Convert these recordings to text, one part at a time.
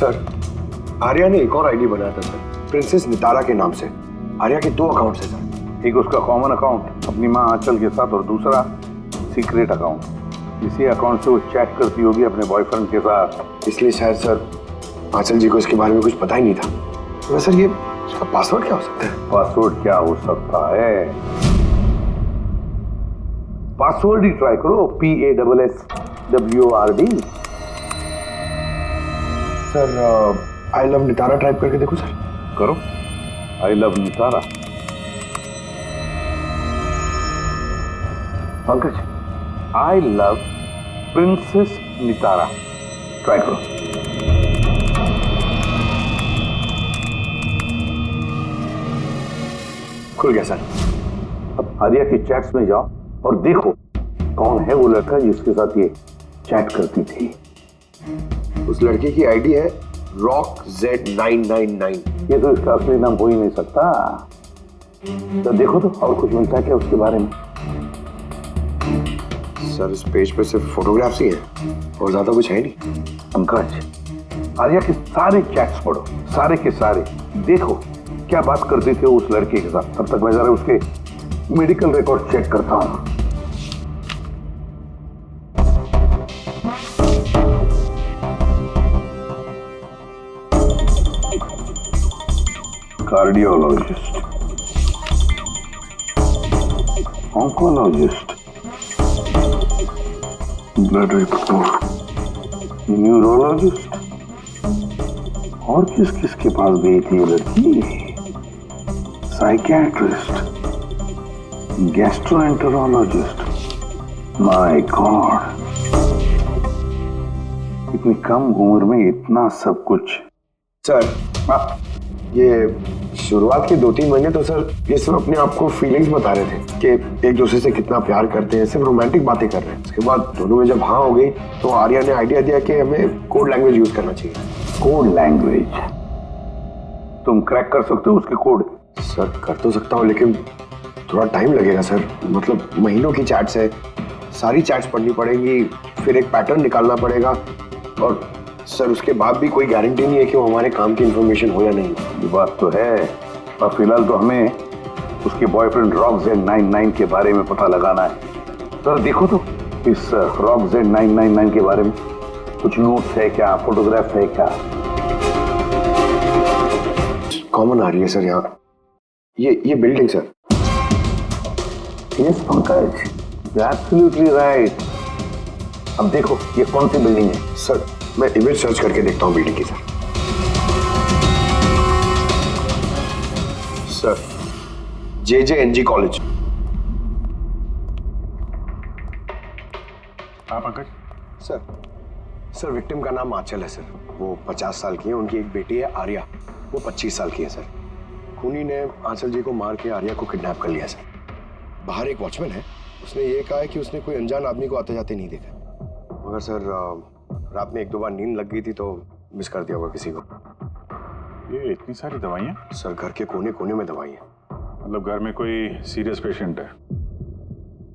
Sir, Arya ने एक और आईडी बनाया था सर, प्रिंसेस नितारा के नाम से। आर्या के 2 अकाउंट है सर। एक उसका कॉमन अकाउंट अपनी माँ आंचल के साथ और दूसरा सीक्रेट अकाउंट। इसी अकाउंट से वो चैट करती होगी अपने बॉयफ्रेंड के साथ। इसलिए शायद सर आंचल जी को इसके बारे में कुछ पता ही नहीं था। तो सर ये उसका पासवर्ड क्या हो सकता है? पासवर्ड क्या हो सकता है? पासवर्ड ही ट्राई करो, PASSWORD। Sir I love Nitara type करके देखो सर। करो, I love Nitara. Pankaj, I love princess Nitara, try करो। खुल गया सर। अब आर्या की चैट्स में जाओ और देखो कौन है वो लड़का जिसके साथ ये चैट करती थी। उस लड़के की आईडी है RockZ999। ये तो इसका असली नाम हो ही नहीं सकता। तो देखो तो और कुछ मिलता है क्या उसके बारे में? सर इस पेज पे सिर्फ फोटोग्राफ्स ही हैं और ज्यादा कुछ है नहीं। पंकज, आर्या के सारे चैट्स पढ़ो, सारे के सारे। देखो क्या बात करते थे उस लड़के के साथ। तब तक मैं जरा उसके मेडिकल रिकॉर्ड चेक करता हूं। Cardiologist, oncologist, blood report, neurologist, और किस किस के पास गई थी ये लड़की? Psychiatrist, gastroenterologist. माय गॉड, इतनी कम उम्र में इतना सब कुछ। सर ये शुरुआत के 2-3 महीने तो सर ये सब अपने आप को फीलिंग्स बता रहे थे कि एक दूसरे से कितना प्यार करते हैं, सिर्फ रोमांटिक बातें कर रहे हैं। उसके बाद दोनों में जब हाँ हो गई तो आर्या ने आइडिया दिया कि हमें कोड लैंग्वेज यूज करना चाहिए। Code language? तुम क्रैक कर सकते हो उसके कोड? सर कर तो सकता हूँ लेकिन थोड़ा टाइम लगेगा सर। मतलब महीनों की चैट्स है, सारी चैट्स पढ़नी पड़ेगी, फिर एक पैटर्न निकालना पड़ेगा और सर उसके बाद भी कोई गारंटी नहीं है कि वो हमारे काम की इंफॉर्मेशन हो या नहीं। ये बात तो है, और फिलहाल तो हमें उसके बॉयफ्रेंड RockZ999 के बारे में पता लगाना है। सर देखो तो इस RockZ999 के बारे में कुछ नोट्स है क्या, फोटोग्राफ है क्या? कॉमन आ रही है सर यहाँ, ये building sir. Yes Pankaj, you absolutely right. अब देखो ये कौन सी बिल्डिंग है? सर मैं इमेज सर्च करके देखता हूँ बिल्डिंग की सर। Sir JJNG college. हाँ पंकज। सर विक्टिम का नाम आंचल है सर। वो 50 साल की है, उनकी एक बेटी है आर्या, वो 25 साल की है सर। खूनी ने आंचल जी को मार के आर्या को किडनैप कर लिया सर। बाहर एक वॉचमैन है, उसने ये कहा है कि उसने कोई अनजान आदमी को आते जाते नहीं देखा। मगर सर रात में 1-2 बार नींद लग गई थी तो मिस कर दिया होगा किसी को। ये इतनी सारी दवाइयाँ? सर घर के कोने कोने में दवाई है। मतलब घर में कोई सीरियस पेशेंट है?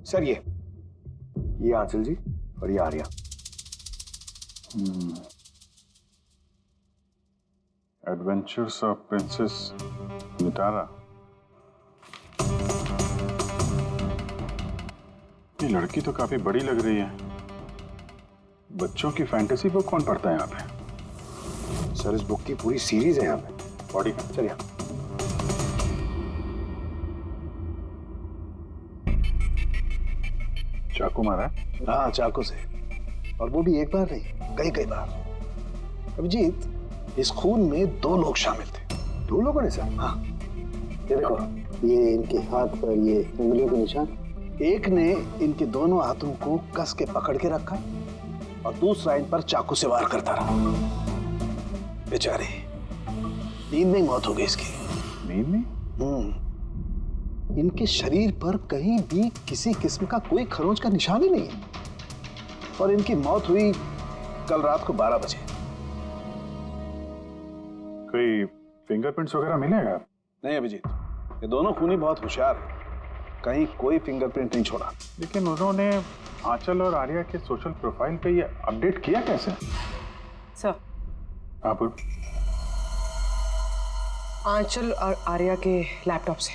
सर ये आंचल जी और ये Arya. Adventures of princess Nitara. ये लड़की तो काफी बड़ी लग रही है। बच्चों की फैंटेसी बुक कौन पढ़ता है यहाँ पे? सर इस बुक की पूरी सीरीज है यहाँ पे। बॉडी का? सर यहाँ चाकू मारा है? हाँ चाकू से, और वो भी एक बार नहीं, कई कई बार। अभिजीत, इस खून में 2 लोग शामिल थे। 2 लोगों ने सर? हाँ, ये देखो, ये इनके हाथ पर ये उंगलियों के निशान। एक ने इनके दोनों हाथों को कस के पकड़ के रखा और दूसरा इन पर चाकू से वार करता रहा। बेचारे, नींद में मौत हो गई इसकी। नींद में? इनके शरीर पर कहीं भी किसी किस्म का कोई खरोंच का निशान ही नहीं है और इनकी मौत हुई कल रात को 12 बजे। कोई फिंगरप्रिंट्स वगैरह मिलेगा? नहीं अभिजीत, ये दोनों खूनी बहुत होशियार हैं, कहीं कोई फिंगरप्रिंट नहीं छोड़ा। लेकिन उन्होंने आंचल और आर्या के सोशल प्रोफाइल पे ये अपडेट किया कैसे? सर, आप आंचल और आर्या के लैपटॉप से,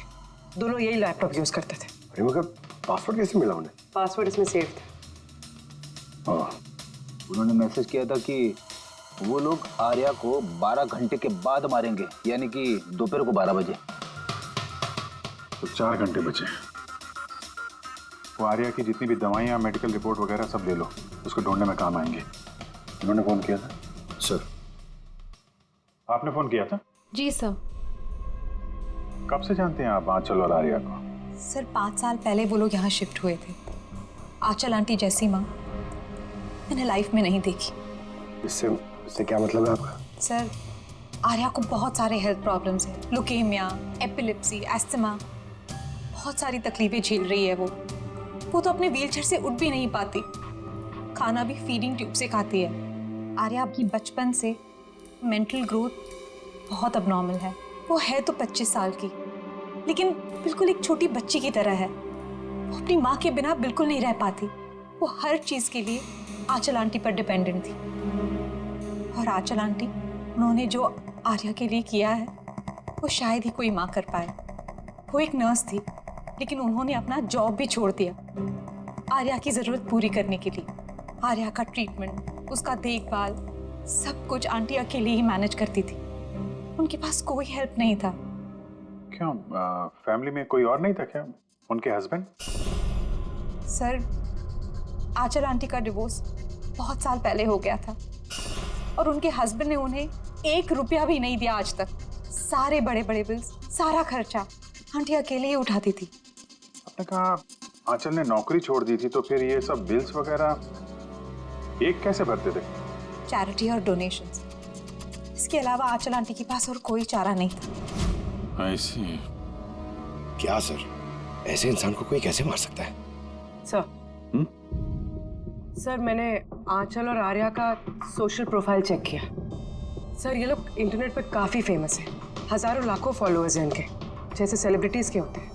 दोनों यही लैपटॉप यूज करते थे। अरे मगर पासवर्ड कैसे मिला उन्हें? पासवर्ड इसमें सेव था। उन्होंने मैसेज किया था कि वो लोग आर्या को 12 घंटे के बाद मारेंगे, यानी कि दोपहर को 12 बजे। तो 4 घंटे बचे। वो आर्या की जितनी भी दवाइयाँ, मेडिकल रिपोर्ट वगैरह सब ले लो, उसको ढूंढने में काम आएंगे। उन्होंने फोन किया था? सर आपने फोन किया था? जी सर। कब से जानते हैं आप आंचल और आर्या को? सर 5 साल पहले वो लोग यहाँ शिफ्ट हुए थे। आंचल आंटी जैसी माँ मैंने लाइफ में नहीं देखी। इससे क्या मतलब है आपका? सर आर्या को बहुत सारे हेल्थ प्रॉब्लम्स हैं, लुकेमिया, एपिलेप्सी, एस्थमा, बहुत सारी तकलीफें झेल रही है वो तो अपने व्हीलचेयर से उठ भी नहीं पाती। खाना भी फीडिंग ट्यूब से खाती है। आर्या अपनी बचपन से मेंटल ग्रोथ बहुत अबनॉर्मल है। वो है तो 25 साल की, लेकिन बिल्कुल एक छोटी बच्ची की तरह है। वो अपनी माँ के बिना बिल्कुल नहीं रह पाती। वो हर चीज़ के लिए आंचल आंटी पर डिपेंडेंट थी। और आंचल आंटी, उन्होंने जो आर्या के लिए किया है वो शायद ही कोई माँ कर पाए। वो एक नर्स थी, लेकिन उन्होंने अपना जॉब भी छोड़ दिया आर्या की ज़रूरत पूरी करने के लिए। आर्या का ट्रीटमेंट, उसका देखभाल, सब कुछ आंटी अकेले ही मैनेज करती थी। उनके पास कोई हेल्प नहीं था। क्यों, फैमिली में कोई और नहीं था क्या? उनके हस्बैंड? सर आंचल आंटी का डिवोर्स बहुत साल पहले हो गया था और उनके हस्बैंड ने उन्हें 1 रुपया भी नहीं दिया आज तक। सारे बड़े बड़े बिल्स, सारा खर्चा आंटी अकेले ही उठाती थी। आपने कहा आंचल ने नौकरी छोड़ दी थी, तो फिर ये सब बिल्स वगैरह एक कैसे भरते थे? चैरिटी और डोनेशंस, इसके अलावा आंचल आंटी के पास और कोई चारा नहीं था। ऐसी क्या सर, ऐसे इंसान को कोई कैसे मार सकता है? सर मैंने आंचल और आर्या का सोशल प्रोफाइल चेक किया। सर ये लोग इंटरनेट पे काफ़ी फेमस हैं। हज़ारों लाखों फॉलोअर्स हैं इनके, जैसे सेलिब्रिटीज़ के होते हैं।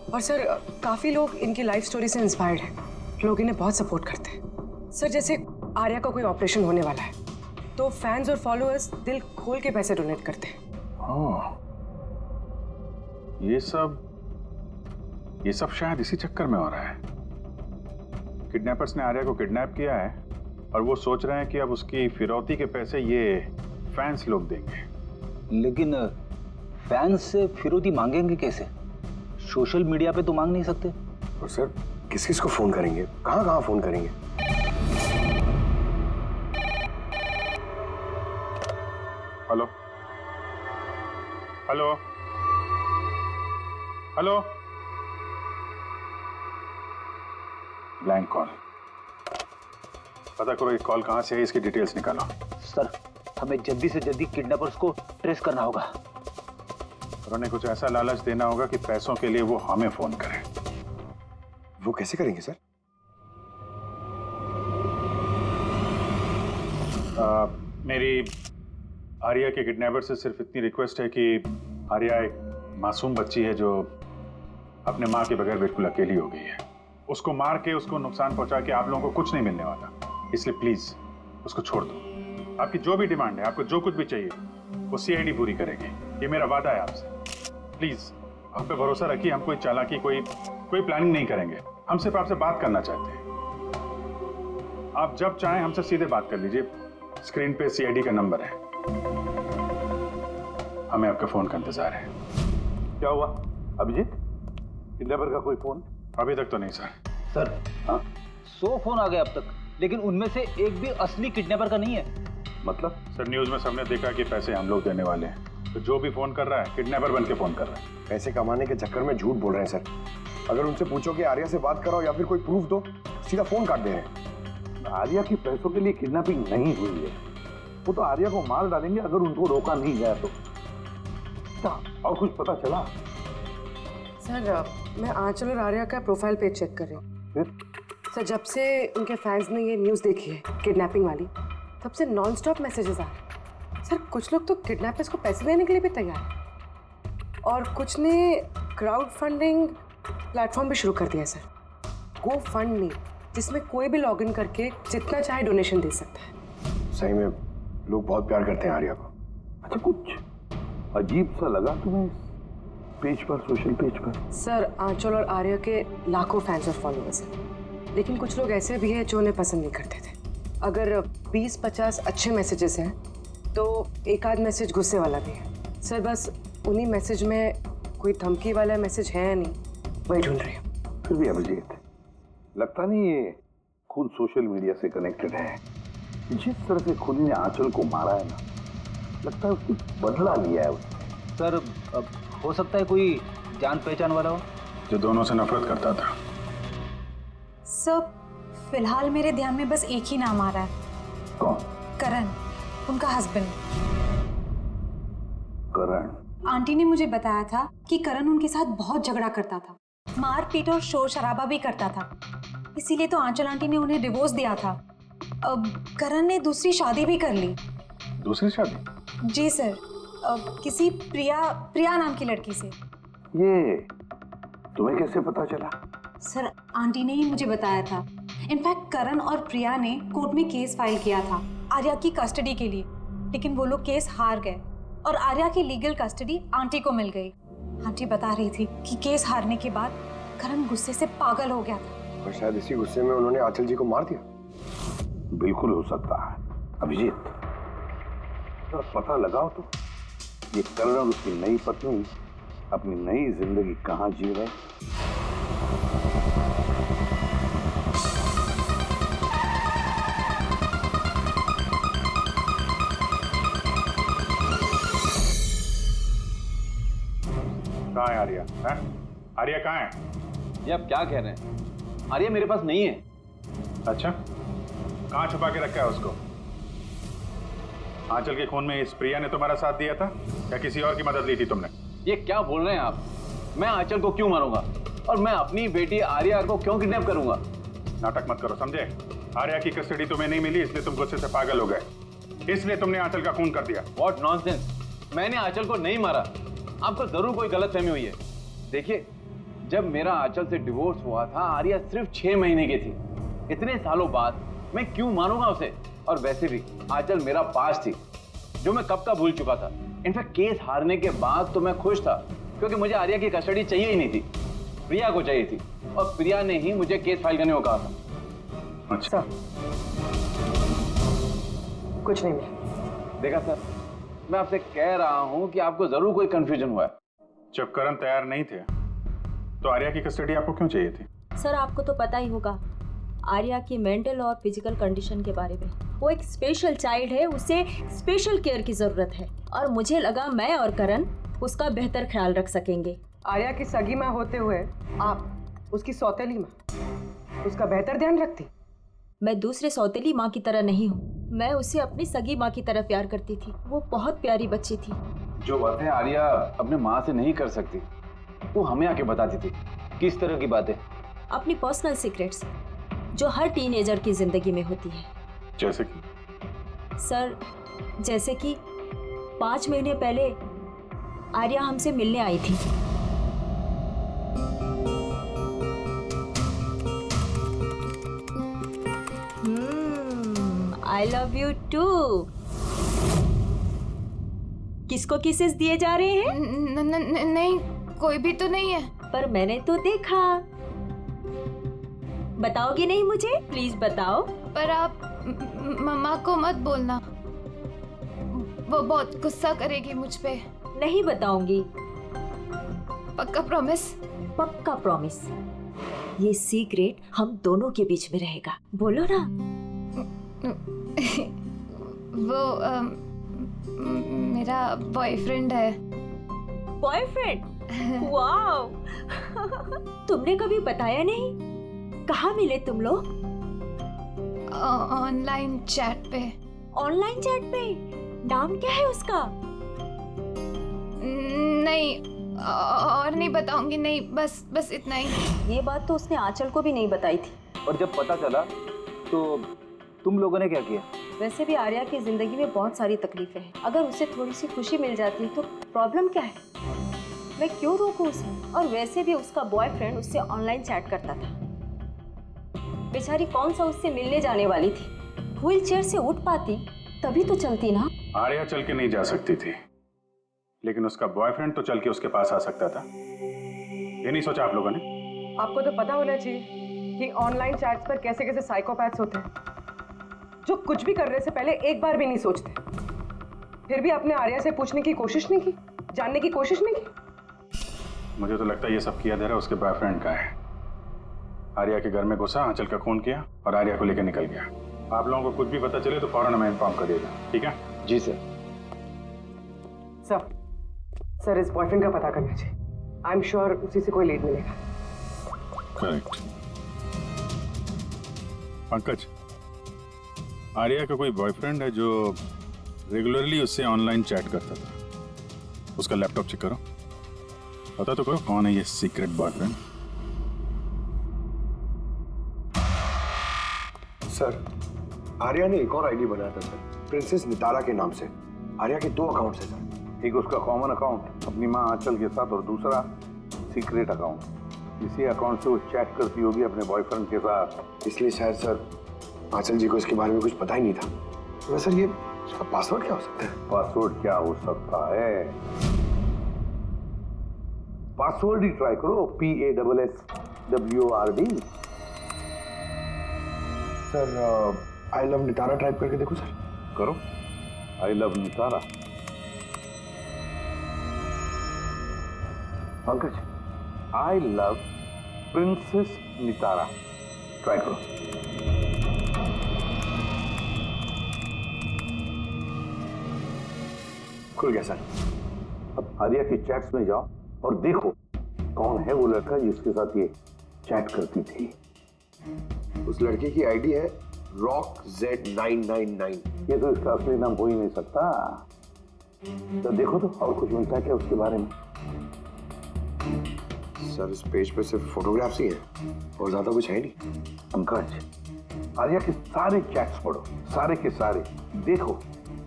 और सर काफ़ी लोग इनकी लाइफ स्टोरी से इंस्पायर्ड हैं। लोग इन्हें बहुत सपोर्ट करते हैं। सर जैसे आर्या का कोई ऑपरेशन होने वाला है तो फैंस और फॉलोअर्स दिल खोल के पैसे डोनेट करते हैं। ये सब शायद इसी चक्कर में हो रहा है। किडनैपर्स ने आर्या को किडनैप किया है और वो सोच रहे हैं कि अब उसकी फिरौती के पैसे ये फैंस लोग देंगे। लेकिन फैंस से फिरौती मांगेंगे कैसे? सोशल मीडिया पे तो मांग नहीं सकते। और सर किस किस को फोन करेंगे, कहाँ कहाँ फोन करेंगे? Hello hello hello, blank call. पता करो ये कॉल कहाँ से है, इसकी डिटेल्स निकालो। सर हमें जल्दी से जल्दी किडनैपर्स को ट्रेस करना होगा। और उन्हें कुछ ऐसा लालच देना होगा कि पैसों के लिए वो हमें फोन करें। वो कैसे करेंगे सर? मेरी आर्या के किडनैपर से सिर्फ इतनी रिक्वेस्ट है कि आर्या एक मासूम बच्ची है जो अपने माँ के बगैर बिल्कुल अकेली हो गई है। उसको मार के, उसको नुकसान पहुंचा के आप लोगों को कुछ नहीं मिलने वाला, इसलिए प्लीज उसको छोड़ दो। आपकी जो भी डिमांड है, आपको जो कुछ भी चाहिए, वो सीआईडी पूरी करेगी। ये मेरा वादा है आपसे। प्लीज आप पे भरोसा रखिए। हम कोई चालाकी, कोई प्लानिंग नहीं करेंगे। हम सिर्फ आपसे बात करना चाहते हैं। आप जब चाहें हमसे सीधे बात कर लीजिए। स्क्रीन पे सीआईडी का नंबर है। हमें आपके फोन का इंतजार है। क्या हुआ अभिजीत? किडनैपर का कोई फोन? अभी तक तो नहीं सर। सर 100 फोन आ गए अब तक, लेकिन उनमें से एक भी असली किडनैपर का नहीं है। मतलब? सर न्यूज में सबने देखा कि पैसे हम लोग देने वाले हैं, तो जो भी फोन कर रहा है किडनैपर बन के फोन कर रहा है। पैसे कमाने के चक्कर में झूठ बोल रहे हैं सर। अगर उनसे पूछो कि आर्या से बात कराओ या फिर कोई प्रूफ दो, सीधा फोन काट दे रहे हैं। आर्या की पैसों के लिए किडनैपिंग नहीं हुई है। वो तो आर्या को मार डालेंगे अगर उनको रोका नहीं गया तो। और कुछ पता चला? सर मैं आंचल और आर्या का प्रोफाइल पेज चेक कर रही हूँ। फिर? सर जब से उनके फैंस ने ये न्यूज़ देखी है किडनैपिंग वाली, तब से नॉन स्टॉप मैसेजेस आ रहे हैं। सर कुछ लोग तो किडनैपर्स को पैसे देने के लिए भी तैयार हैं और कुछ ने क्राउड फंडिंग प्लेटफॉर्म भी शुरू कर दिया है सर, गो फंड मी, जिसमें कोई भी लॉगिन करके जितना चाहे डोनेशन दे सकता है। सही में लोग बहुत प्यार करते हैं आर्या को। अच्छा, कुछ अजीब सा लगा तुम्हें इस पेज पर, सोशल पेज पर? सर, आंचल और आर्या के लाखों फैंस और फॉलोअर्स हैं, लेकिन कुछ लोग ऐसे भी हैं जो उन्हें पसंद नहीं करते थे। अगर 20-50 अच्छे मैसेजेस हैं तो एक आध मैसेज गुस्से वाला भी है। सर, बस उन्हीं मैसेज में कोई धमकी वाला मैसेज है या नहीं, वही ढूंढ रही हूँ। फिर भी अभिजीत, लगता नहीं ये खुद सोशल मीडिया से कनेक्टेड है। जिस तरह से खुद ने आंचल को मारा है ना, लगता है उसने बदला लिया है उसने। सर, अब हो सकता है कोई जान पहचान वाला हो जो दोनों से नफरत करता था। सर, फिलहाल मेरे ध्यान में बस एक ही नाम आ रहा है। कौन? करण, उनका हस्बैंड। करण? आंटी ने मुझे बताया था कि करण उनके साथ बहुत झगड़ा करता था, मारपीट और शोर शराबा भी करता था। इसीलिए तो आंचल आंटी ने उन्हें डिवोर्स दिया था। अब करण ने दूसरी शादी भी कर ली। दूसरी शादी? जी सर, किसी प्रिया नाम की लड़की से। ये तुम्हें कैसे पता चला? सर, आंटी ने ही मुझे बताया था। इनफैक्ट करण और प्रिया ने कोर्ट में केस फाइल किया था आर्या की कस्टडी के लिए, लेकिन वो लोग केस हार गए और आर्या की लीगल कस्टडी आंटी को मिल गई। आंटी बता रही थी कि केस हारने के बाद करण गुस्से से पागल हो गया था और शायद इसी गुस्से में उन्होंने आंचल जी को मार दिया। बिल्कुल हो सकता है अभिजीत, तो पता लगाओ तो ये करण और उसकी नई पत्नी अपनी नई जिंदगी कहाँ जी रहे। कहाँ है आर्या? आर्या कहाँ है? ये आप क्या कह रहे हैं? आर्या मेरे पास नहीं है। अच्छा, कहाँ छुपा के रखा है उसको? आंचल के खून में इस प्रिया ने तुम्हारा साथ दिया था या किसी और की मदद ली थी तुमने? ये क्या बोल रहे हैं आप? मैं आंचल को क्यों मारूंगा और मैं अपनी बेटी आर्या को क्यों किडनैप करूंगा? नाटक मत करो, समझे? आर्या की कस्टडी तुम्हें नहीं मिली इसलिए तुम गुस्से से पागल हो गए, इसलिए तुमने आंचल का खून कर दिया। What nonsense! मैंने आंचल को नहीं मारा। आपको जरूर कोई गलतफहमी हुई है। देखिए, जब मेरा आंचल से डिवोर्स हुआ था, आर्या सिर्फ 6 महीने की थी। इतने सालों बाद मैं क्यों मारूंगा उसे? और वैसे भी आंचल मेरा पास थी जो मैं कब का भूल चुका था। इनफैक्ट केस हारने के बाद तो मैं खुश था क्योंकि मुझे आर्या की कस्टडी चाहिए ही नहीं थी, प्रिया को चाहिए थी और प्रिया ने ही मुझे केस फाइल करने को कहा था। अच्छा, कुछ नहीं मिला। देखा सर, मैं आपसे कह रहा हूं कि आपको जरूर कोई कंफ्यूजन हुआ है। जब करण तैयार नहीं थे तो आर्या की कस्टडी आपको क्यों चाहिए थी? सर, आपको तो पता ही होगा आर्या की मेंटल और फिजिकल कंडीशन के बारे में। वो एक स्पेशल चाइल्ड है, उसे स्पेशल केयर की ज़रूरत है और मुझे लगा मैं और करण उसका बेहतर ख्याल रख सकेंगे। आर्या की सगी माँ होते हुए आप उसकी सौतेली माँ, उसका बेहतर ध्यान रखती? मैं दूसरे सौतेली माँ की तरह नहीं हूँ, मैं उसे अपनी सगी माँ की तरह प्यार करती थी। वो बहुत प्यारी बच्ची थी। जो बातें आर्या अपने माँ से नहीं कर सकती वो हमें आके बताती थी। किस तरह की बातें? अपनी पर्सनल सीक्रेट्स जो हर टीनेजर की जिंदगी में होती है। जैसे कि? सर, जैसे कि 5 महीने पहले आर्या हमसे मिलने आई थी। I love you too. किसको किसेस दिए जा रहे हैं? नहीं, कोई भी तो नहीं है। पर मैंने तो देखा। बताओगे नहीं मुझे? प्लीज बताओ। पर आप मम्मा को मत बोलना, वो बहुत गुस्सा करेगी मुझ पे। नहीं बताऊंगी। पक्का प्रॉमिस? पक्का प्रॉमिस। ये सीक्रेट हम दोनों के बीच में रहेगा। बोलो ना। वो मेरा बॉयफ्रेंड है। बॉयफ्रेंड? वाओ। तुमने कभी बताया नहीं। कहाँ मिले तुम लोग? ऑनलाइन चैट पे। ऑनलाइन चैट पे? नाम क्या है उसका? नहीं, और नहीं बताऊंगी। नहीं, बस इतना ही। ये बात तो उसने आंचल को भी नहीं बताई थी। और जब पता चला तो तुम लोगों ने क्या किया? वैसे भी आर्या की जिंदगी में बहुत सारी तकलीफें हैं। अगर उसे थोड़ी सी खुशी मिल जाती है तो प्रॉब्लम क्या है? मैं क्यों रोकूं उसे? और वैसे भी उसका बॉयफ्रेंड उससे ऑनलाइन चैट करता था। बेचारी कौन सा उससे मिलने जाने वाली थी। व्हील चेयर से उठ पाती तभी तो चलती ना। आर्या चल के नहीं जा सकती थी, लेकिन उसका बॉयफ्रेंड तो चल के उसके पास आ सकता था। ये नहीं सोचा आप लोगों ने? आपको तो पता होना चाहिए कि ऑनलाइन चैट्स पर कैसे कैसे साइकोपैथ्स होते हैं, जो कुछ भी करने से पहले एक बार भी नहीं सोचते। फिर भी आपने आर्या से पूछने की कोशिश नहीं की, जानने की कोशिश नहीं की। मुझे तो लगता है ये सब किया धरा उसके बॉयफ्रेंड का है। आर्या के घर में घुसा, आंचल का खून किया और आर्या को लेकर निकल गया। आप लोगों को कुछ भी पता चले तो फौरन हमें इन्फॉर्म करिएगा, ठीक है? जी सर। सर इस बॉयफ्रेंड का पता करना चाहिए। आई एम श्योर उसी से कोई लीड मिलेगा। करेक्ट। पंकज, आर्या का कोई बॉयफ्रेंड है जो रेगुलरली उससे ऑनलाइन चैट करता था। उसका लैपटॉप चेक करो, पता तो करो कौन है ये सीक्रेट बॉयफ्रेंड। सर आर्या ने एक और आईडी बनाया था सर, प्रिंसेस नितारा के नाम से। आर्या के 2 अकाउंट्स हैं सर। एक उसका कॉमन अकाउंट अपनी माँ आंचल के साथ और दूसरा सीक्रेट अकाउंट। इसी अकाउंट से वो चैट करती होगी अपने बॉयफ्रेंड के साथ। इसलिए शायद सर आंचल जी को इसके बारे में कुछ पता ही नहीं था। तो सर ये उसका पासवर्ड क्या हो सकता है? पासवर्ड क्या हो सकता है? पासवर्ड ही ट्राई करो, PASSWORD। Sir I love Nitara type करके देखो सर। करो, I love Nitara. Pankaj, I love princess Nitara, try करो। खुल गया सर। अब आर्या के चैट्स में जाओ और देखो कौन है वो लड़का जिसके साथ ये चैट करती थी। उस लड़के की आईडी है RockZ999। ये तो इसका असली नाम हो ही नहीं सकता। तो देखो तो और कुछ मिलता है क्या उसके बारे में? सर इस पेज पे सिर्फ फोटोग्राफ्स ही हैं और ज्यादा कुछ है नहीं। पंकज, आर्या के सारे चैट्स पढ़ो, सारे के सारे। देखो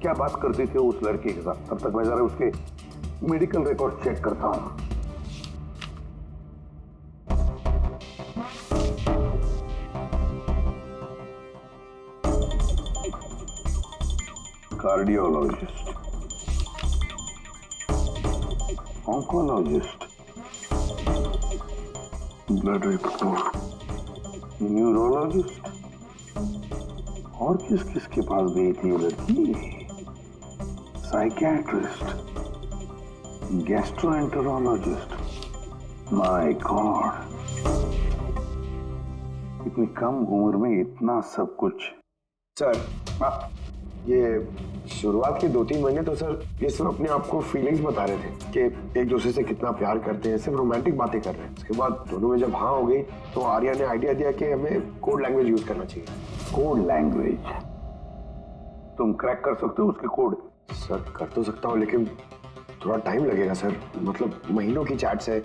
क्या बात करते थे उस लड़के के साथ। तब तक मैं जरा उसके मेडिकल रिकॉर्ड चेक करता हूं। Cardiologist, oncologist, blood report, neurologist. और किस किस के पास गई थी ये लड़की? Psychiatrist, gastroenterologist. माय गॉड, इतनी कम उम्र में इतना सब कुछ। सर ये शुरुआत के 2-3 महीने तो सर ये सिर्फ अपने आप को फीलिंग्स बता रहे थे कि एक दूसरे से कितना प्यार करते हैं, सिर्फ रोमांटिक बातें कर रहे हैं। उसके बाद दोनों में जब हाँ हो गई तो आर्या ने आइडिया दिया कि हमें कोड लैंग्वेज यूज करना चाहिए। Code language? तुम क्रैक कर सकते हो उसके कोड? सर कर तो सकता हूँ लेकिन थोड़ा टाइम लगेगा सर। मतलब महीनों की चैट्स है,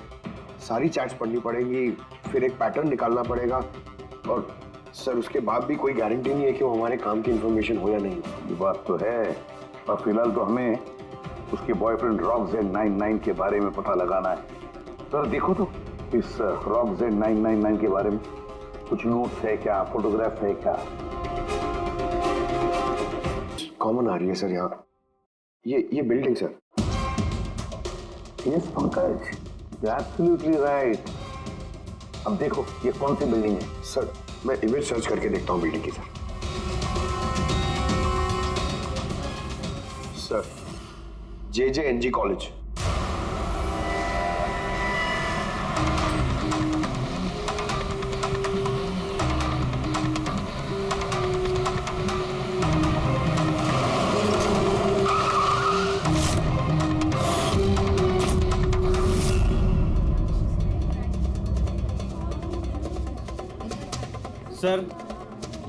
सारी चैट्स पढ़नी पड़ेंगी, फिर एक पैटर्न निकालना पड़ेगा और सर उसके बाद भी कोई गारंटी नहीं है कि वो हमारे काम की इंफॉर्मेशन हो या नहीं। ये बात तो है, और फिलहाल तो हमें उसके बॉयफ्रेंड RockZ999 के बारे में पता लगाना है। सर देखो तो इस RockZ999 के बारे में कुछ नोट्स है क्या, फोटोग्राफ है क्या? कॉमन आ रही है सर यहाँ, ये building sir. Yes Pankaj, absolutely right. अब देखो ये कौन सी बिल्डिंग है? सर मैं इमेज सर्च करके देखता हूँ बिल्डिंग की sir. Sir JJNG college. Sir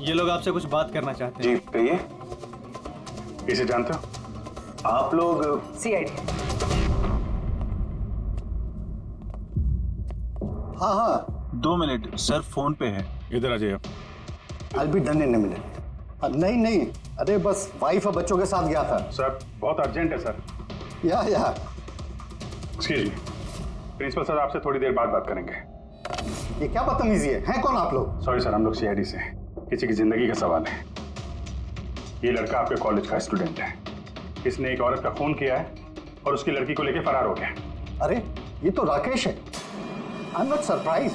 ये लोग आपसे कुछ बात करना चाहते हैं। जी कहिए। इसे जानते हो? आप लोग CID। हाँ हाँ 2 मिनट सर, फोन पे है। इधर आ जाइए आप। I'll be done in a minute। नहीं अरे बस वाइफ और बच्चों के साथ गया था। सर बहुत अर्जेंट है सर। या एक्सक्यूज मी, प्रिंसिपल सर आपसे थोड़ी देर बाद बात करेंगे। ये क्या बदतमीजी है? हैं कौन आप लोग? सॉरी सर, हम लोग CID से हैं, किसी की जिंदगी का सवाल है। ये लड़का आपके कॉलेज का स्टूडेंट है। इसने एक औरत का खून किया है और उसकी लड़की को लेकर फरार हो गया। अरे ये तो राकेश है। I am not surprise.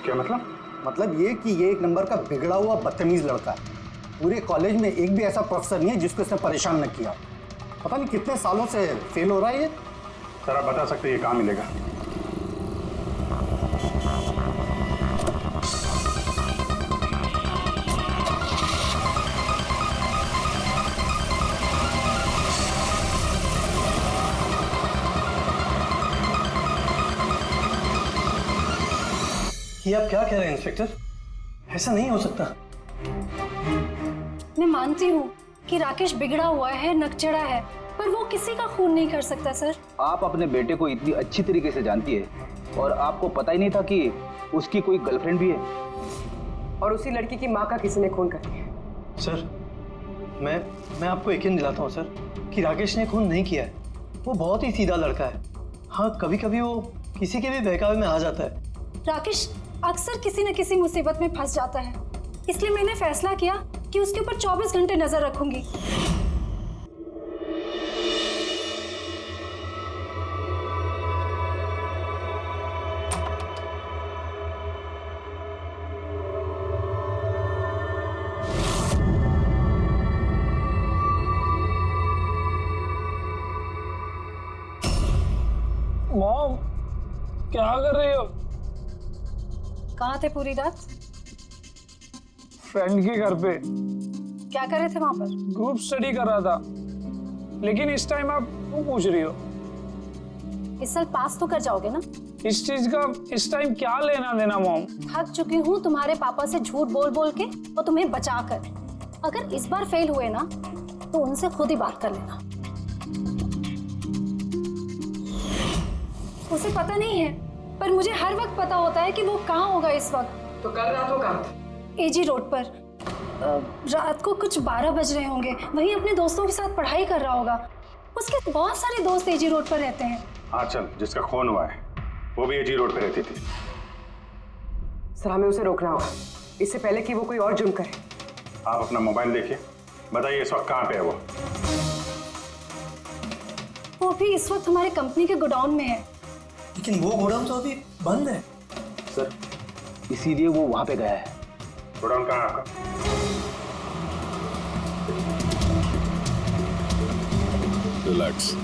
क्या मतलब? मतलब ये कि ये एक नंबर का बिगड़ा हुआ बदतमीज लड़का है। पूरे कॉलेज में एक भी ऐसा प्रोफेसर नहीं है जिसको इसने परेशान न किया। पता नहीं कितने सालों से फेल हो रहा है ये। सर आप बता सकते हैं ये कहाँ मिलेगा? ये आप क्या कह रहे हैं इंस्पेक्टर? ऐसा नहीं हो सकता। मैं मानती हूँ कि राकेश बिगड़ा हुआ है, नकचड़ा है, पर वो किसी का खून नहीं कर सकता सर। आप अपने बेटे को इतनी अच्छी तरीके से जानती है और आपको पता ही नहीं था कि उसकी कोई गर्लफ्रेंड भी है। और उसी लड़की की माँ का किसी ने खून कर दिया। सर मैं आपको यकीन दिलाता हूँ सर कि राकेश ने खून नहीं किया है। वो बहुत ही सीधा लड़का है। हाँ, कभी कभी वो किसी के भी बहकावे में आ जाता है। राकेश अक्सर किसी न किसी मुसीबत में फंस जाता है, इसलिए मैंने फैसला किया कि उसके ऊपर 24 घंटे नजर रखूंगी। मॉम, क्या कर रही हो? कहाँ थे पूरी रात? फ्रेंड के घर पे। क्या कर रहे थे वहां पर? ग्रुप स्टडी कर रहा था। लेकिन इस टाइम आप क्यों पूछ रही हो? इस साल पास तो कर जाओगे ना? इस चीज का इस टाइम क्या लेना देना मॉम? थक चुकी हूँ तुम्हारे पापा से झूठ बोल बोल के और तुम्हें बचा कर। अगर इस बार फेल हुए ना तो उनसे खुद ही बात कर लेना। उसे पता नहीं है, पर मुझे हर वक्त पता होता है कि वो कहाँ होगा इस वक्त। तो कल रात वो कहाँ था? एजी रोड पर। रात को कुछ 12 बज रहे होंगे। वहीं अपने दोस्तों के साथ पढ़ाई कर रहा होगा। उसके बहुत सारे दोस्त एजी रोड पर रहते हैं। आंचल जिसका खून हुआ है वो भी एजी रोड पे रहती थी। सर हमें उसे रोकना होगा इससे पहले कि वो कोई और जुर्म करे। आप अपना मोबाइल देखिए, बताइए इस वक्त कहाँ पे है वो? वो भी इस वक्त हमारे कंपनी के गोडाउन में है। लेकिन वो गोडाउन तो अभी बंद है सर, इसीलिए वो वहां पे गया है। गोडाउन कहाँ है आपका? रिलैक्स।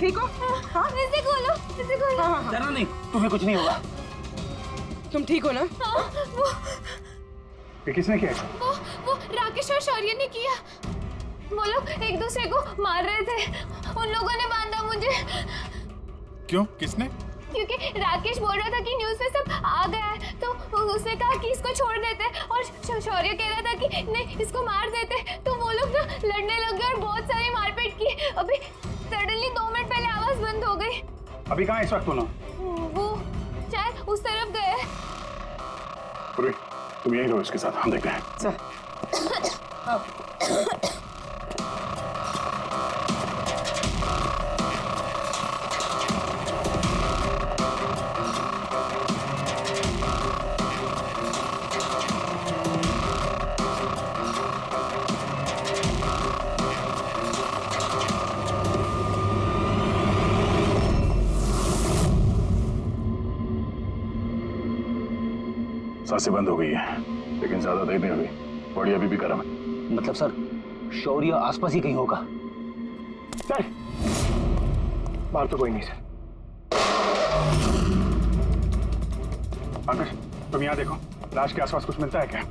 ठीक हो? हाँ इसे खोलो, इसे खोलो। हाँ, हाँ। डरना नहीं, तुम्हें कुछ नहीं होगा। तुम ठीक हो ना? हाँ, वो ये किसने किया? वो राकेश और शौर्य ने किया। वो लोग एक दूसरे को मार रहे थे। उन लोगों ने बांधा मुझे। क्यों? किसने? क्योंकि राकेश बोल रहा था कि न्यूज़ में सब आ गया है, तो उसने कहा कि इसको छोड़ देते, और शौर्य कह रहा था कि नहीं इसको मार देते। तो वो लोग ना लड़ने लग गए और बहुत सारी मारपीट की। अभी सडनली 2 मिनट पहले आवाज बंद हो गई। अभी कहाँ इस वक्त तुम? वो शायद उस तरफ गए। पूरी तुम यहीं रहो इसके साथ, हम देखते हैं। चल। सांसें बंद हो गई है, लेकिन ज्यादा देर नहीं हुई। बॉडी अभी भी गर्म है। मतलब सर शौर्य आसपास ही कहीं होगा। सर बाहर तो कोई नहीं सर। पंकज तुम यहाँ देखो, लाश के आसपास कुछ मिलता है क्या?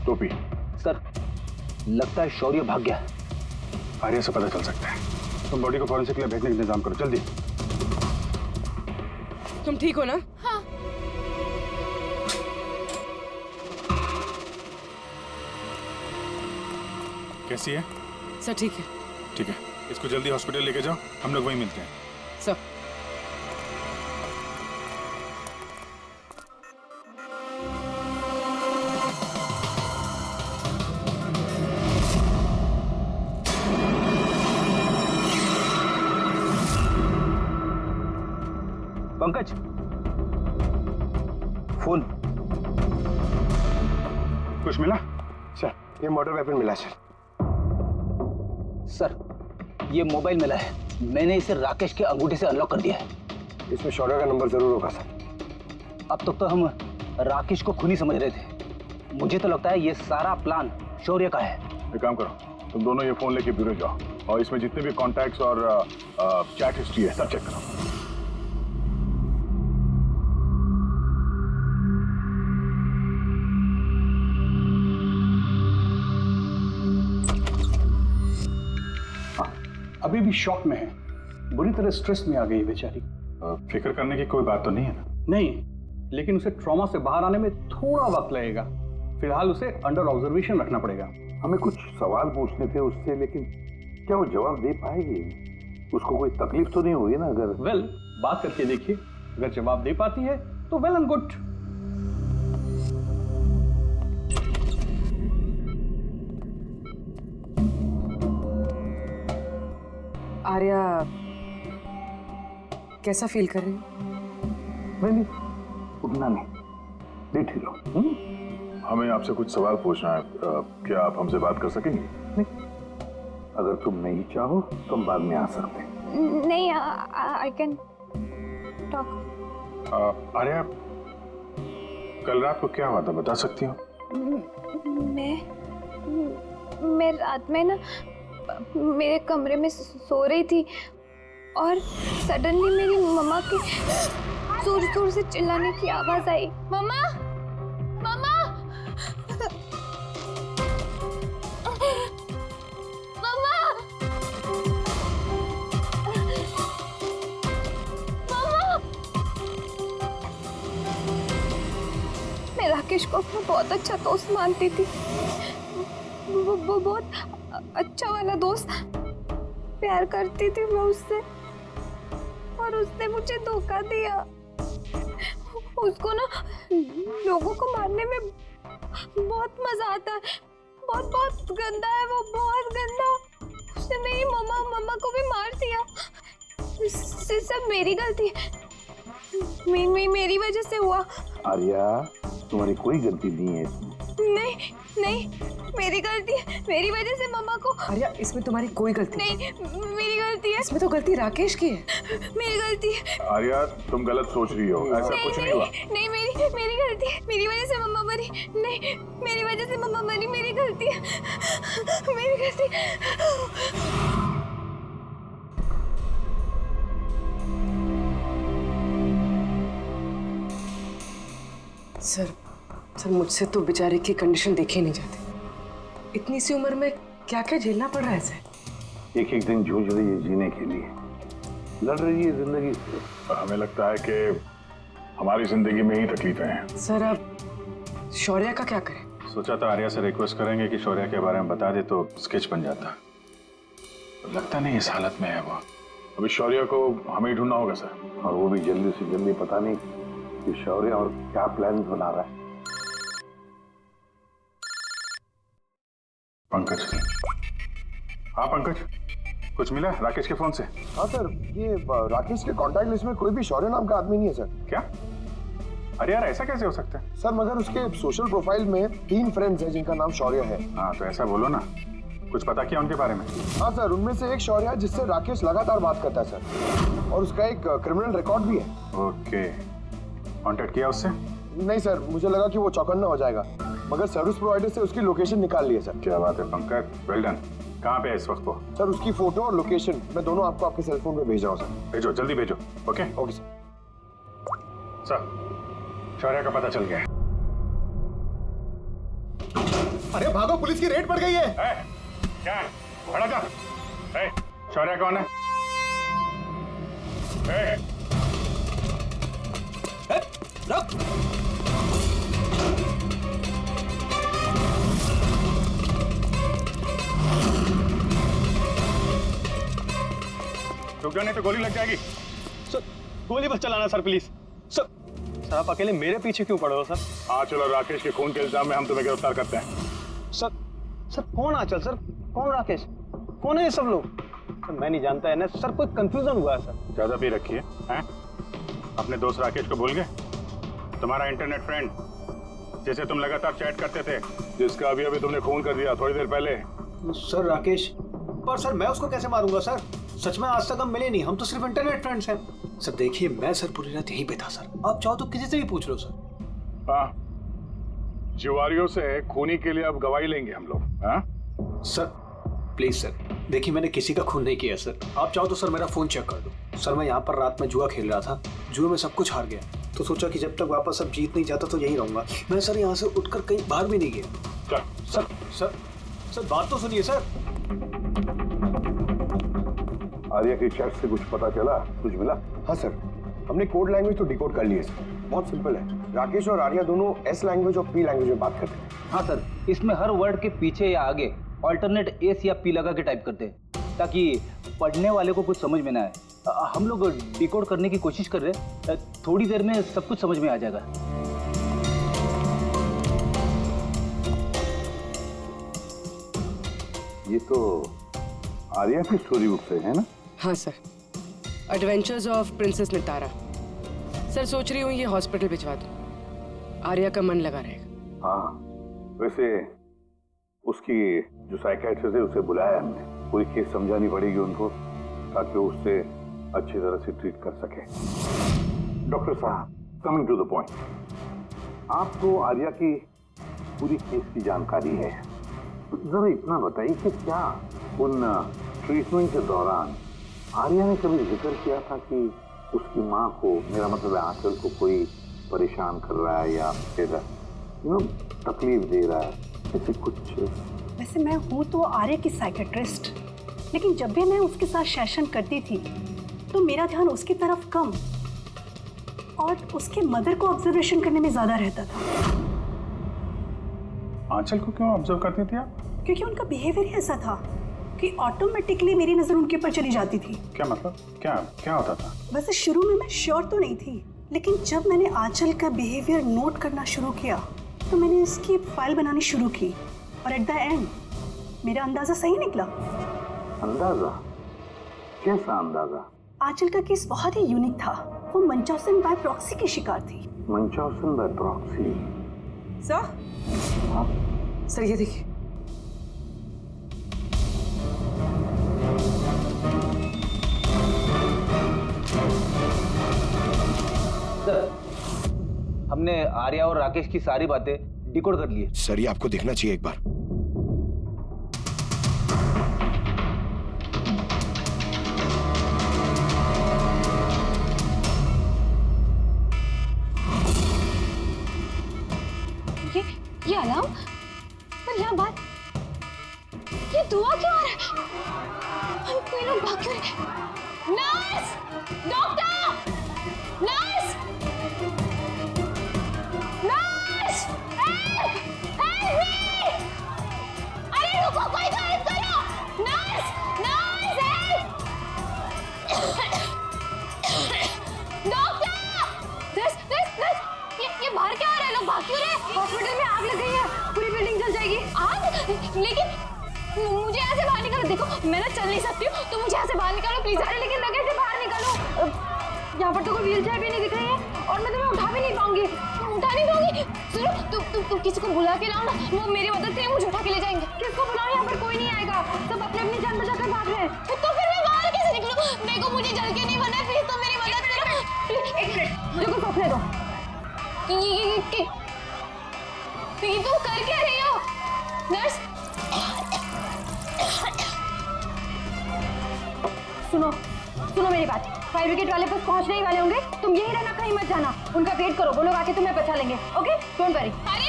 टोपी। सर लगता है शौर्य भाग गया। आर्या से पता चल सकता है। तुम बॉडी को फॉरेंसिक के लिए भेजने का इंतजाम करो जल्दी। तुम ठीक हो ना? हाँ। कैसी है? सर ठीक है। ठीक है, इसको जल्दी हॉस्पिटल लेके जाओ, हम लोग वहीं मिलते हैं। Sir Pankaj phone. कुछ मिला? सर ये मोटर वेपन मिला सर। सर ये मोबाइल मिला है, मैंने इसे राकेश के अंगूठे से अनलॉक कर दिया है। इसमें शौर्य का नंबर जरूर होगा सर। अब तक तो हम राकेश को खूनी समझ रहे थे, मुझे तो लगता है ये सारा प्लान शौर्य का है। एक काम करो, तुम दोनों ये फोन लेके ब्यूरो जाओ और इसमें जितने भी कॉन्टैक्ट्स और चैट हिस्ट्री है सब चेक करो। अभी भी शॉक में है, बुरी तरह स्ट्रेस में आ गई बेचारी। फिक्र करने की कोई बात तो नहीं है ना? नहीं, लेकिन उसे ट्रॉमा से बाहर आने में थोड़ा वक्त लगेगा। फिलहाल उसे अंडर ऑब्जर्वेशन रखना पड़ेगा। हमें कुछ सवाल पूछने थे उससे, लेकिन क्या वो जवाब दे पाएगी? उसको कोई तकलीफ तो नहीं हुई ना? अगर वेल बात करके देखिए, अगर जवाब दे पाती है तो वेल एंड गुड। आर्या कैसा फील कर रही हो? नहीं, उतना नहीं, लेट ही लो। हमें आपसे कुछ सवाल पूछना है, क्या आप हमसे बात कर सकेंगे? नहीं, अगर तुम नहीं चाहो तो हम बाद में आ सकते हैं। नहीं, आई कैन टॉक। आर्या कल रात को क्या हुआ था, बता सकती हो? मैं रात में ना मेरे कमरे में सो रही थी और सडनली मेरी मम्मा की जोर जोर से चिल्लाने की आवाज आई। मम्मा, मम्मा, मम्मा, मम्मा। मैं राकेश को अपना बहुत अच्छा दोस्त मानती थी। वो बहुत अच्छा वाला दोस्त, प्यार करती थी मैं उससे, और उसने मुझे धोखा दिया। उसको ना लोगों को मारने में बहुत मजा आता है। बहुत बहुत गंदा है वो, बहुत गंदा। उसने मेरी मम्मा को भी मार दिया। सब मेरी गलती है, मेरी वजह से हुआ। आर्या तुम्हारी कोई गलती नहीं है इसमें। नहीं, मेरी गलती है। मेरी वजह से मम्मा को। आर्या इसमें तुम्हारी कोई गलती नहीं, मेरी गलती है। इसमें तो गलती राकेश की है। मेरी गलती है। आर्या तुम गलत सोच रही हो, ऐसा कुछ नहीं हुआ। नहीं, मेरी गलती है। मेरी वजह से मम्मा मरी। नहीं, मेरी वजह से मम्मा मरी। मेरी गलती है, मेरी गलती। सर मुझसे तो बेचारे की कंडीशन देखी नहीं जाती। इतनी सी उम्र में क्या क्या झेलना पड़ रहा है सर। एक एक दिन जूझ रही है जीने के लिए, लड़ रही है जिंदगी से। हमें लगता है कि हमारी जिंदगी में ही तकलीफें हैं। सर अब शौर्य का क्या करें? सोचा था आर्या से रिक्वेस्ट करेंगे कि शौर्य के बारे में बता दे तो स्केच बन जाता। लगता नहीं इस हालत में है वो। अभी शौर्य को हमें ही ढूंढना होगा सर। और वो भी जल्दी से जल्दी। पता नहीं कि शौर्य और क्या प्लान बना रहा है। पंकज। हाँ पंकज, कुछ मिला राकेश के फोन से? हाँ सर, ये राकेश के कॉन्टैक्ट लिस्ट में कोई भी शौर्य नाम का आदमी नहीं है सर। क्या? अरे यार ऐसा कैसे हो सकता है? सर मगर उसके सोशल प्रोफाइल में 3 फ्रेंड्स हैं जिनका नाम शौर्य है। हाँ तो ऐसा बोलो ना, कुछ पता किया उनके बारे में? हाँ सर, उनमें से एक शौर्य है जिससे राकेश लगातार बात करता है सर, और उसका एक क्रिमिनल रिकॉर्ड भी है। ओके, कांटेक्ट किया उससे? नहीं सर, मुझे लगा कि वो चौकन्ना हो जाएगा, मगर सर्विस प्रोवाइडर से उसकी लोकेशन निकाल ली है सर। क्या बात है पंकज, वेल डन। कहाँ पे है इस वक्त वो? सर उसकी फोटो और लोकेशन मैं दोनों आपको आपके सेल फोन पे भेज रहा हूँ सर। भेजो, जल्दी भेजो। Okay okay sir. सर शौर्य का पता चल गया है। अरे भागो, पुलिस की रेड पड़ गई है। क्या है? खड़ा जा। शौर्य कौन है? रुक। रुक जा नहीं तो गोली लग जाएगी। सर गोली मत चलाना सर, प्लीज। सर आप अकेले मेरे पीछे क्यों पड़े हो सर? आंचल और राकेश के खून के इल्जाम में हम तुम्हें गिरफ्तार करते हैं। सर कौन आंचल सर, कौन राकेश, कौन है ये सब लोग? सर मैं नहीं जानता है ना सर, कोई कंफ्यूजन हुआ है सर। ज्यादा पी रखी है, हैं? अपने दोस्त राकेश को भूल गए? तुम्हारा इंटरनेट फ्रेंड जैसे तुम लगातार चैट करते थे, जिसका अभी अभी तुमने खून कर दिया थोड़ी देर पहले। सर राकेश, पर सर मैं उसको कैसे मारूंगा सर? सच में आज तक हम मिले नहीं, हम तो सिर्फ इंटरनेट फ्रेंड्स हैं। सर देखिए मैं सर पूरी रात यहीं पे था सर, आप चाहो तो किसी से भी पूछ लो सर। हाँ, जुआरियों से खूनी के लिए अब गवाही लेंगे हम लोग। हाँ सर प्लीज सर, देखिए मैंने किसी का खून नहीं किया सर, आप चाहो तो सर मेरा फोन चेक कर दो। सर मैं यहाँ पर रात में जुआ खेल रहा था, जुए में सब कुछ हार गया, तो सोचा कि जब तक वापस अब जीत नहीं जाता तो यहीं रहूंगा। मैं सर यहाँ से उठकर कहीं बाहर भी नहीं गया। सर सर सर बात तो सुनिए सर। आर्या की चैट से कुछ पता चला, कुछ मिला? हाँ सर, हमने कोड लैंग्वेज तो डिकोड कर ली है सर। बहुत सिंपल है, राकेश और आर्या दोनों एस लैंग्वेज और पी लैंग्वेज में बात करते हैं। हाँ सर, इसमें हर वर्ड के पीछे या आगे ऑल्टरनेट एस या पी लगा के टाइप करते हैं ताकि पढ़ने वाले को कुछ समझ में ना आए। हम लोग डिकोड करने की कोशिश कर रहे हैं, थोड़ी देर में सब कुछ समझ में आ जाएगा। ये तो आर्या की स्टोरी बुक से है ना? हाँ sir, adventures of princess Nitara. Sir सोच रही हूँ ये हॉस्पिटल भिजवा दूँ, आर्या का मन लगा रहेगा। हाँ, वैसे उसकी जो साइकियाट्रिस्ट है उसे बुलाया हमने, पूरी केस समझानी पड़ेगी उनको ताकि वो उससे अच्छी तरह से ट्रीट कर सके। डॉक्टर साहब, कमिंग टू द पॉइंट, आपको आर्या की पूरी केस की जानकारी है, जरा इतना बताइए कि क्या उन ट्रीटमेंट के दौरान आर्या ने कभी जिक्र किया था कि उसकी माँ को, मेरा मतलब है आंचल को, कोई परेशान कर रहा है या फिर तकलीफ दे रहा है, ऐसे कुछ? वैसे मैं हूँ तो आर्या की साइकेट्रिस्ट, लेकिन जब भी मैं उसके साथ सेशन करती थी तो मेरा ध्यान उसकी तरफ कम और उसके मदर को ऑब्जर्वेशन करने में ज्यादा रहता था। आंचल को क्यों ऑब्जर्व करती थी आप? क्योंकि उनका बिहेवियर ऐसा था कि ऑटोमेटिकली मेरी नजर उनके ऊपर चली जाती थी। क्या मतलब, क्या क्या होता था? वैसे शुरू में मैं श्योर तो नहीं थी, लेकिन जब मैंने आंचल का बिहेवियर नोट करना शुरू किया तो मैंने इसकी फाइल बनानी शुरू की और एट द एंड मेरा अंदाजा सही निकला। अंदाजा? कैसा अंदाजा? आंचल का केस बहुत ही यूनिक था, वो मंचौसन बाय प्रॉक्सी की शिकार थी। मंचौसन बाय प्रॉक्सी? सर, सर ये देखिए। सर, हमने आर्या और राकेश की सारी बातें डिकोड कर ली है। सर ये आपको देखना चाहिए एक बार। ये अलार्म, पर यहाँ बात, ये दुआ क्यों आ रहा है? हम कोई लोग भाग क्यों रहे? Nurse, doctor, nurse, nurse, help, help me! देखो मैं ना चल नहीं सकती हूँ, तो मुझे यहाँ से बाहर निकालो प्लीज। अरे लेकिन मैं कैसे बाहर निकालूं? यहाँ पर तो कोई व्हील चेयर भी नहीं दिख रही है और मैं तुम्हें उठा भी नहीं पाऊंगी। उठा नहीं पाऊंगी? सुनो तुम किसी को बुला के लाओ ना, वो मेरी मदद करें, मुझे उठा के ले जाएंगे। किसको बुलाओ? यहाँ पर कोई नहीं आएगा, सब अपनी अपनी जान बचाकर भाग रहे हैं। तो फिर मैं बाहर कैसे निकलूं? देखो मुझे जल के नहीं बना है, प्लीज तुम मेरी मदद करो। एक मिनट मुझे कुछ सोचने दो। ये तुम कर क्या रही हो नर्स? सुनो मेरी बात, फायर ब्रिगेड वाले बस पहुंचने ही वाले होंगे, तुम यही रहना, कहीं मत जाना, उनका वेट करो, वो लोग आके तुम्हें बचा लेंगे। Okay don't worry. अरे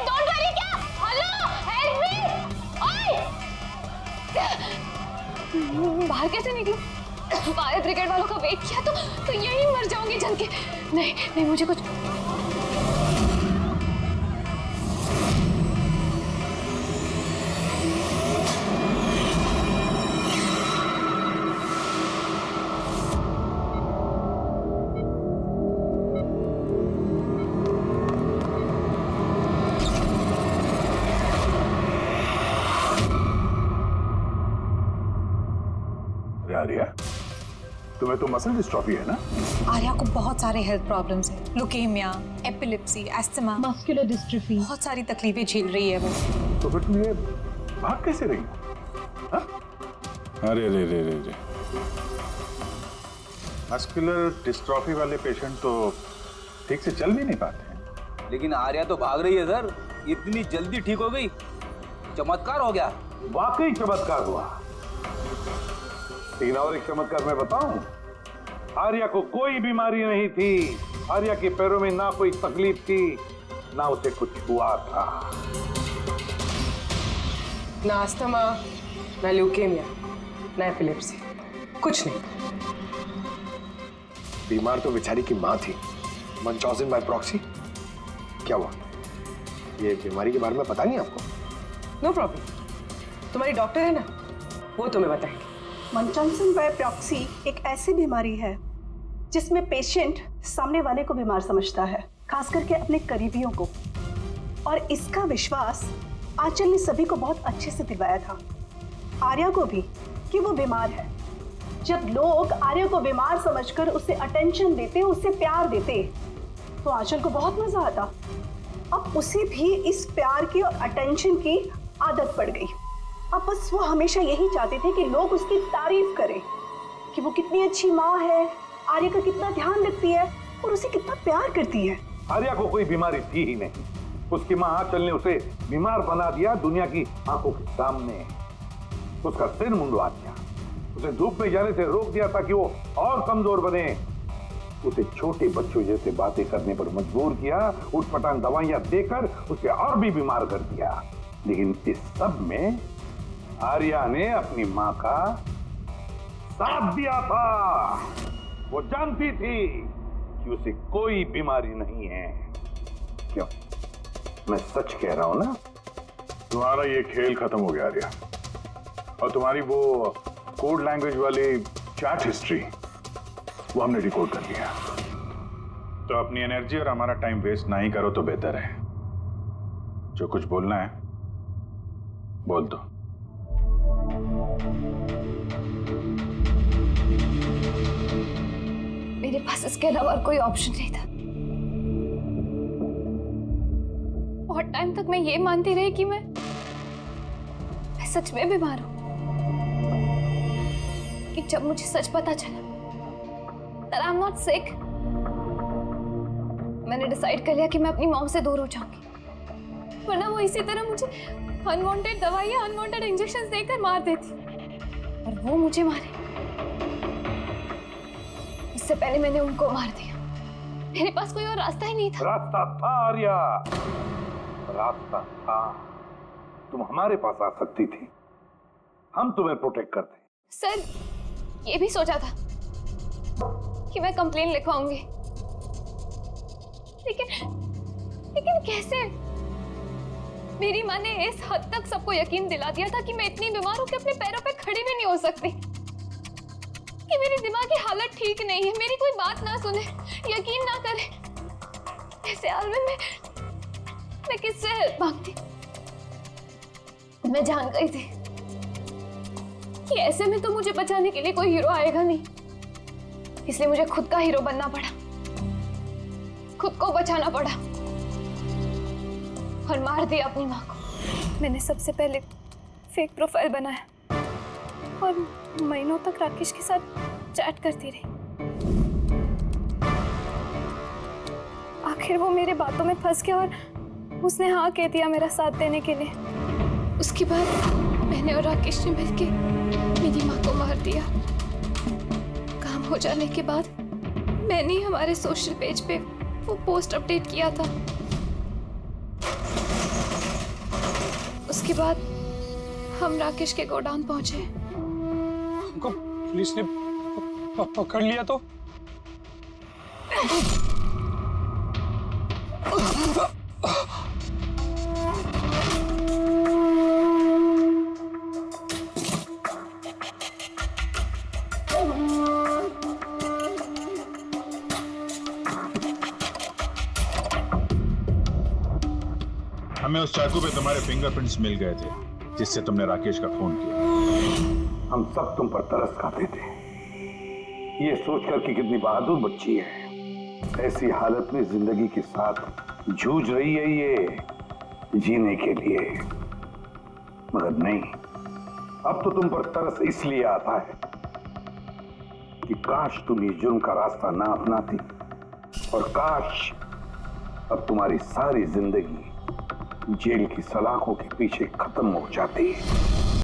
डोंट वरी क्या? Hello help me. बाहर कैसे निकलूं? फायर ब्रिगेड वालों का वेट किया तो यही मर जाऊंगी जल के। नहीं मुझे कुछ आर्या, तुम्हें तो मसल डिस्ट्रॉफी है ना? आर्या को बहुत सारे हेल्थ प्रॉब्लम्स हैं, leukaemia, epilepsy, asthma, muscular dystrophy, बहुत सारी तकलीफें झेल रही है वो। तो फिर तुम ये भाग कैसे रही? अरे रे रे रे रे, मस्कुलर डिस्ट्रॉफी वाले पेशेंट तो ठीक से चल भी नहीं पाते हैं। लेकिन आर्या तो भाग रही है सर, इतनी जल्दी ठीक हो गई, चमत्कार हो गया। वाकई चमत्कार हुआ। लेकिन और एक चमत्कार मैं बताऊं, आर्या को कोई बीमारी नहीं थी, आर्या के पैरों में ना कोई तकलीफ थी, ना उसे कुछ हुआ था। ना अस्थमा, ना ल्यूकेमिया, ना एपिलेप्सी, कुछ नहीं। बीमार तो बेचारी की माँ थी, मंचॉजिन बाय प्रॉक्सी। क्या हुआ? ये बीमारी के बारे में पता नहीं आपको? नो प्रॉब्लम, तुम्हारी डॉक्टर है ना, वो तुम्हें बताएंगे। मंचॉन्सन बाय प्रॉक्सी एक ऐसी बीमारी है जिसमें पेशेंट सामने वाले को बीमार समझता है, खास करके अपने करीबियों को, और इसका विश्वास आंचल ने सभी को बहुत अच्छे से दिलवाया था, आर्या को भी, कि वो बीमार है। जब लोग आर्या को बीमार समझकर उसे अटेंशन देते, उसे प्यार देते, तो आंचल को बहुत मजा आता। अब उसे भी इस प्यार की और अटेंशन की आदत पड़ गई। अब बस वो हमेशा यही चाहते थे कि लोग उसकी तारीफ करें कि वो कितनी अच्छी माँ है, आर्या का कितना ध्यान रखती है और उसे कितना प्यार करती है। आर्या को कोई बीमारी थी ही नहीं, उसकी माँ आंचल ने उसे बीमार बना दिया दुनिया की आंखों के सामने। उसका सिर मुंडवा दिया, उसे धूप में जाने से रोक दिया ताकि वो और कमजोर बने, उसे छोटे बच्चों जैसे बातें करने पर मजबूर किया, उठपटांग दवाइयां देकर उसे और भी बीमार कर दिया। लेकिन इस सब में आर्या ने अपनी माँ का साथ दिया था। वो जानती थी कि उसे कोई बीमारी नहीं है। क्यों? मैं सच कह रहा हूं ना? तुम्हारा ये खेल खत्म हो गया आर्या, और तुम्हारी वो कोड लैंग्वेज वाली चैट हिस्ट्री वो हमने डिकोड कर लिया। तो अपनी एनर्जी और हमारा टाइम वेस्ट ना ही करो तो बेहतर है। जो कुछ बोलना है बोल दो। मेरे पास इसके अलावा और कोई ऑप्शन नहीं था। बहुत टाइम तक मैं ये मानती रही कि मैं सच में बीमार हूं, कि जब मुझे सच पता चला that I'm not sick, मैंने डिसाइड कर लिया कि मैं अपनी मॉम से दूर हो जाऊंगी, वरना वो इसी तरह मुझे अनवांटेड दवाइयां, अनवांटेड इंजेक्शंस देकर मार देती, और वो मुझे मारे इससे पहले मैंने उनको मार दिया। मेरे पास कोई और रास्ता ही नहीं था। रास्ता था आर्या, रास्ता था। तुम हमारे पास आ सकती थी, हम तुम्हें प्रोटेक्ट करते। सर, ये भी सोचा था कि मैं कंप्लेन लिखवाऊंगी, लेकिन कैसे? मेरी माँ ने इस हद तक सबको यकीन दिला दिया था कि मैं इतनी बीमार हूं कि अपने पैरों पे खड़ी भी नहीं हो सकती, कि मेरी दिमागी हालत ठीक नहीं है, मेरी कोई बात ना सुने, यकीन ना करे। ऐसे हाल में मैं किससे हेल्प मांगती? मैं जान गई थी कि ऐसे में तो मुझे बचाने के लिए कोई हीरो आएगा नहीं, इसलिए मुझे खुद का हीरो बनना पड़ा, खुद को बचाना पड़ा और मार दिया अपनी माँ को। मैंने सबसे पहले फेक प्रोफाइल बनाया और महीनों तक राकेश के साथ चैट करती रही। आखिर वो मेरे बातों में फंस गया और उसने हाँ कह दिया मेरा साथ देने के लिए। उसके बाद मैंने और राकेश ने मिलके मेरी माँ को मार दिया। काम हो जाने के बाद मैंने हमारे सोशल पेज पे वो पोस्ट अपडेट किया था। उसके बाद हम राकेश के गोडाउन पहुंचे। हमको पुलिस ने पकड़ लिया तो? हमें उस चाकू पे तुम्हारे फिंगरप्रिंट्स मिल गए थे जिससे तुमने राकेश का खून किया। हम सब तुम पर तरस खाते थे, ये सोचकर कि कितनी बहादुर बच्ची है, ऐसी हालत में जिंदगी के साथ जूझ रही है ये जीने के लिए। मगर नहीं, अब तो तुम पर तरस इसलिए आता है कि काश तुम ये जुर्म का रास्ता ना अपनाती और काश अब तुम्हारी सारी जिंदगी जेल की सलाखों के पीछे खत्म हो जाती है।